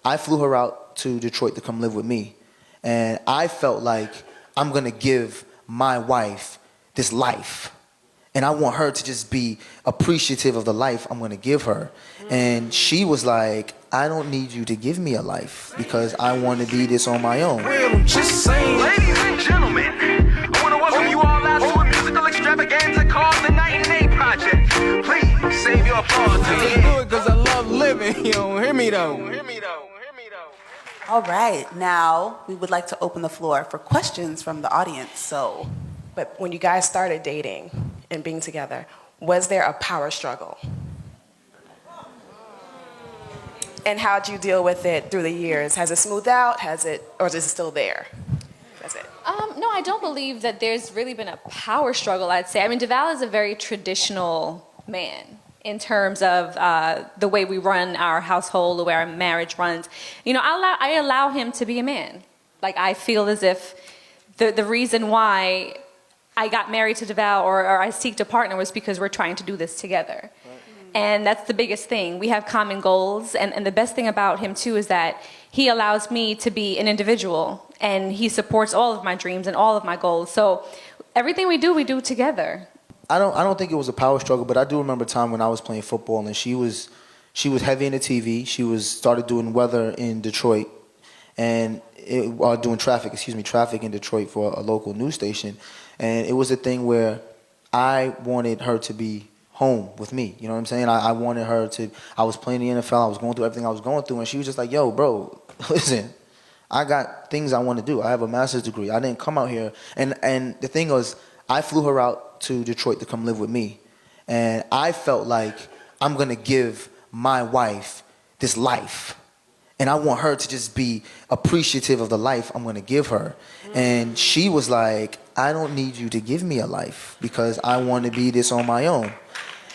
I flew her out to Detroit to come live with me. And I felt like I'm going to give my wife this life. And I want her to just be appreciative of the life I'm going to give her. And she was like, I don't need you to give me a life because I want to be this on my own. Just saying. Ladies and gentlemen, I want to welcome you all out to a musical extravaganza called the Night and Day Project. Please save your applause. I just do it because I love living. You don't hear me though. All right, now we would like to open the floor for questions from the audience. But when you guys started dating and being together, was there a power struggle? And how'd you deal with it through the years? Has it smoothed out? Or is it still there? That's it. No, I don't believe that there's really been a power struggle, I'd say. I mean, Deval is a very traditional man in terms of the way we run our household, the way our marriage runs. You know, I allow him to be a man. Like, I feel as if the reason why I got married to Deval or I seeked a partner was because we're trying to do this together. Right. And that's the biggest thing. We have common goals. And the best thing about him, too, is that he allows me to be an individual. And he supports all of my dreams and all of my goals. So everything we do together. I don't think it was a power struggle, but I do remember a time when I was playing football and she was heavy into TV. She started doing weather in Detroit and doing traffic in Detroit for a local news station. And it was a thing where I wanted her to be home with me. You know what I'm saying? I wanted her to, I was playing the NFL, I was going through everything I was going through, and she was just like, yo, bro, listen, I got things I want to do. I have a master's degree. I didn't come out here. And the thing was, I flew her out to Detroit to come live with me. And I felt like I'm going to give my wife this life. And I want her to just be appreciative of the life I'm going to give her. And she was like, I don't need you to give me a life because I want to be this on my own.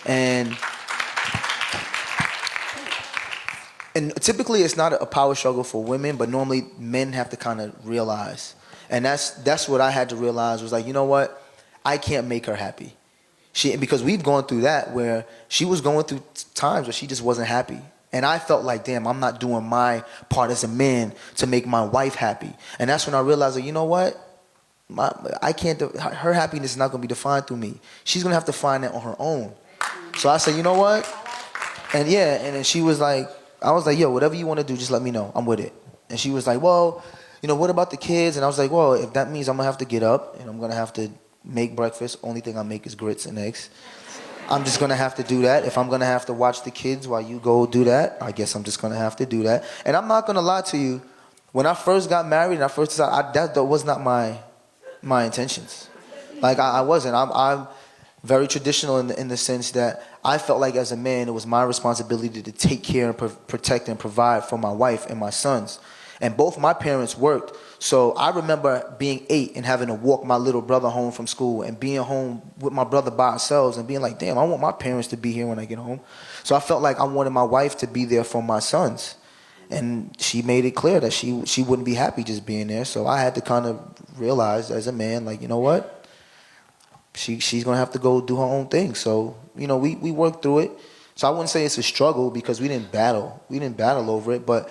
And typically it's not a power struggle for women, but normally men have to kind of realize. And that's what I had to realize was like, you know what? I can't make her happy. Because we've gone through that where she was going through times where she just wasn't happy. And I felt like, damn, I'm not doing my part as a man to make my wife happy. And that's when I realized that, you know what? Her happiness is not going to be defined through me. She's going to have to find that on her own. So I said, you know what? And then she was like, I was like, yo, whatever you want to do, just let me know. I'm with it. And she was like, well, you know, what about the kids? And I was like, well, if that means I'm going to have to get up and I'm going to have to make breakfast, only thing I make is grits and eggs. I'm just going to have to do that. If I'm going to have to watch the kids while you go do that, I guess I'm just going to have to do that. And I'm not going to lie to you. When I first got married and I first decided, that was not my intentions. Like, I wasn't. I'm very traditional in the sense that I felt like as a man, it was my responsibility to take care and protect and provide for my wife and my sons. And both my parents worked. So I remember being 8 and having to walk my little brother home from school and being home with my brother by ourselves and being like, damn, I want my parents to be here when I get home. So I felt like I wanted my wife to be there for my sons. And she made it clear that she wouldn't be happy just being there. So I had to kind of realize as a man, like, you know what? She's going to have to go do her own thing. So, you know, we worked through it. So I wouldn't say it's a struggle because we didn't battle. We didn't battle over it. But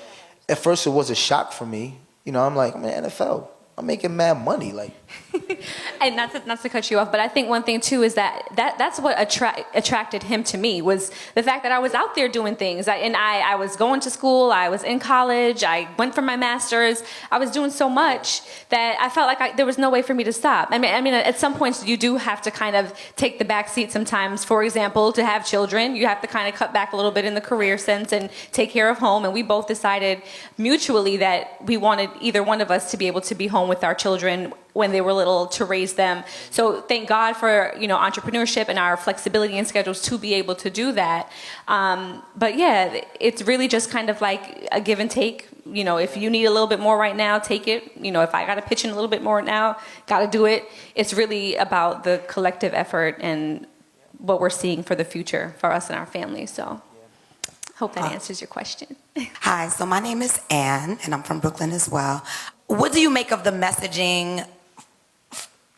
at first it was a shock for me. You know, I'm like, I'm in the NFL. I'm making mad money, like. And not to cut you off, but I think one thing too is that's what attracted him to me was the fact that I was out there doing things. I was going to school, I was in college, I went for my master's. I was doing so much that I felt like there was no way for me to stop. I mean, at some points you do have to kind of take the back seat sometimes. For example, to have children, you have to kind of cut back a little bit in the career sense and take care of home. And we both decided mutually that we wanted either one of us to be able to be home with our children when they were little, to raise them. So thank God for, you know, entrepreneurship and our flexibility in schedules to be able to do that. But yeah, it's really just kind of like a give and take. You know, if you need a little bit more right now, take it. You know, if I got to pitch in a little bit more now, got to do it. It's really about the collective effort and what we're seeing for the future for us and our family. So hope that answers your question. Hi, so my name is Ann, and I'm from Brooklyn as well. What do you make of the messaging,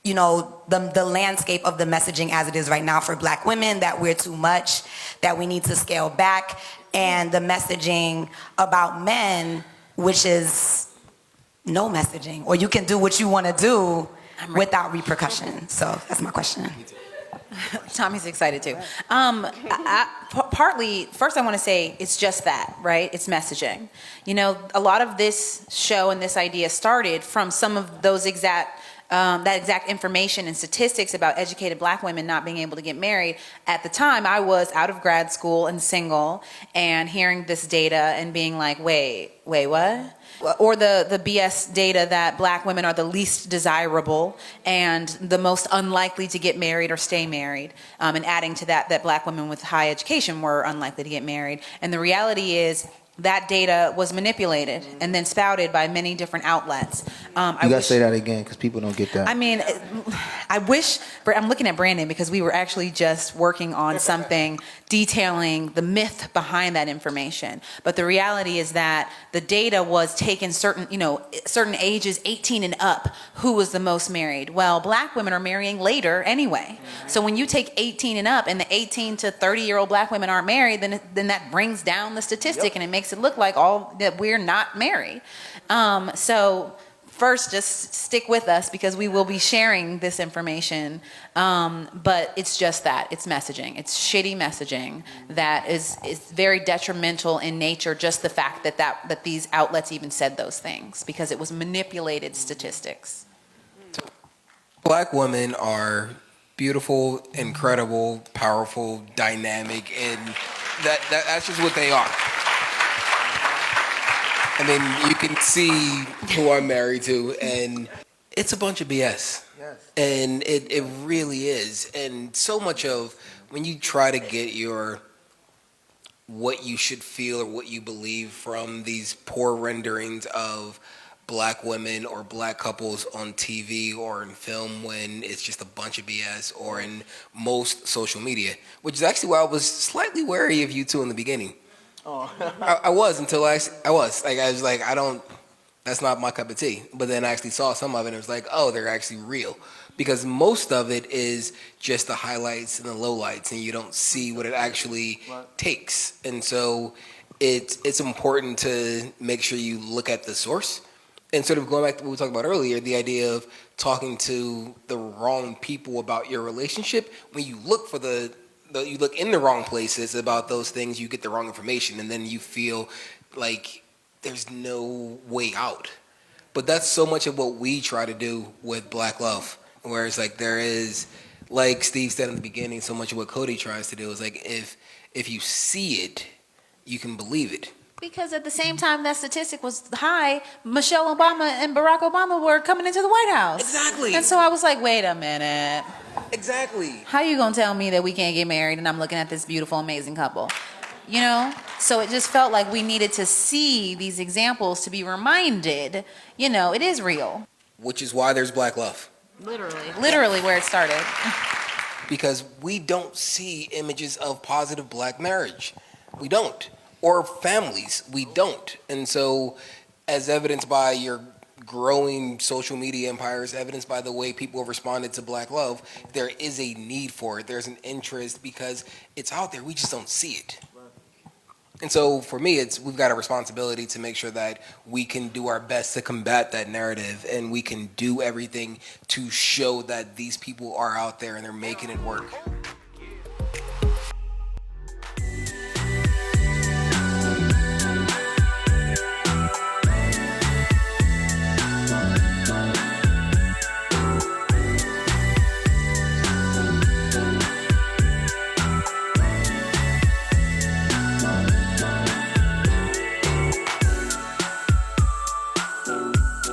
you know, the landscape of the messaging as it is right now for Black women, that we're too much, that we need to scale back? and the messaging about men, which is no messaging, or you can do what you want to do without repercussion. So that's my question. Tommy's excited too. Partly, first I want to say it's just that, right? It's messaging. You know, a lot of this show and this idea started from some of those that exact information and statistics about educated black women not being able to get married. At the time, I was out of grad school and single, and hearing this data and being like, wait, what? Or the BS data that black women are the least desirable and the most unlikely to get married or stay married. And adding to that black women with high education were unlikely to get married. And the reality is that data was manipulated and then spouted by many different outlets. You gotta say that again, because people don't get that. I mean, I wish, I'm looking at Brandon because we were actually just working on something detailing the myth behind that information. But the reality is that the data was taken certain ages, 18 and up, who was the most married. Well, black women are marrying later anyway. So when you take 18 and up and the 18 to 30-year-old black women aren't married, then that brings down the statistic and it makes it look like that we're not married. So first, just stick with us because we will be sharing this information. But it's just that. It's messaging. It's shitty messaging that is very detrimental in nature, just the fact that these outlets even said those things because it was manipulated statistics. Black women are beautiful, incredible, powerful, dynamic, and that's just what they are. I mean, you can see who I'm married to, and it's a bunch of BS. Yes. And it really is. And so much of when you try to get what you should feel or what you believe from these poor renderings of black women or black couples on TV or in film when it's just a bunch of BS, or in most social media, which is actually why I was slightly wary of you two in the beginning. Oh. I was like, that's not my cup of tea. But then I actually saw some of it and it was like, oh, they're actually real. Because most of it is just the highlights and the lowlights, and you don't see what it actually takes. And so it's important to make sure you look at the source. And sort of going back to what we talked about earlier, the idea of talking to the wrong people about your relationship, when you look for you look in the wrong places about those things, you get the wrong information, and then you feel like there's no way out. But that's so much of what we try to do with Black Love, where it's like there is, like Steve said in the beginning, so much of what Codie tries to do is like if you see it, you can believe it. Because at the same time that statistic was high, Michelle Obama and Barack Obama were coming into the White House. Exactly. And so I was like, wait a minute. Exactly. How you gonna tell me that we can't get married and I'm looking at this beautiful, amazing couple? You know? So it just felt like we needed to see these examples to be reminded, it is real. Which is why there's Black Love. Literally where it started. Because we don't see images of positive black marriage. We don't. Or families, we don't. And so, as evidenced by your growing social media empires, evidenced by the way people have responded to Black Love, there is a need for it. There's an interest because it's out there. We just don't see it. And so, for me, we've got a responsibility to make sure that we can do our best to combat that narrative, and we can do everything to show that these people are out there and they're making it work.